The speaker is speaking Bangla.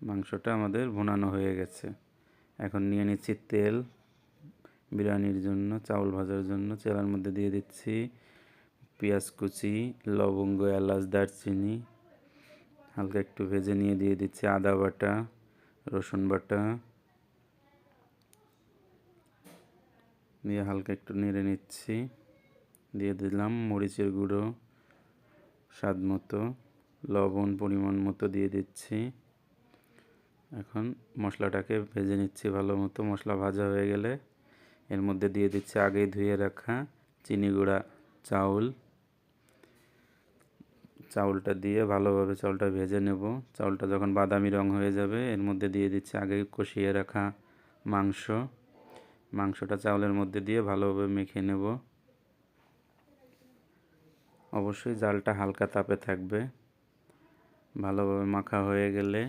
মাংসটা আমাদের ভুনানো হয়ে গেছে। এখন নিয়ে নিচ্ছি তেল বিরিয়ানির জন্য, চাউল ভাজার জন্য। তেলের মধ্যে দিয়ে দিচ্ছি পেঁয়াজ কুচি, লবঙ্গ, এলাচ, দারচিনি হালকা একটু ভেজে নিয়ে দিয়ে দিচ্ছি আদা বাটা, রসুন বাটা দিয়ে হালকা একটু নেড়ে নিচ্ছি। দিয়ে দিলাম মরিচের গুঁড়ো স্বাদ মতো, লবণ পরিমাণ মতো দিয়ে দিচ্ছি। এখন মশলাটাকে ভেজে নিচ্ছি ভালো মতো। মশলা ভাজা হয়ে গেলে এর মধ্যে দিয়ে দিচ্ছি আগেই ধুয়ে রাখা চিনি গুঁড়া চাউল। চাউলটা দিয়ে ভালোভাবে চাউলটা ভেজে নেব। চাউলটা যখন বাদামি রং হয়ে যাবে এর মধ্যে দিয়ে দিচ্ছি আগে কষিয়ে রাখা মাংস। মাংসটা চাউলের মধ্যে দিয়ে ভালোভাবে মেখে নেব। অবশ্যই জালটা হালকা তাপে থাকবে। ভালোভাবে মাখা হয়ে গেলে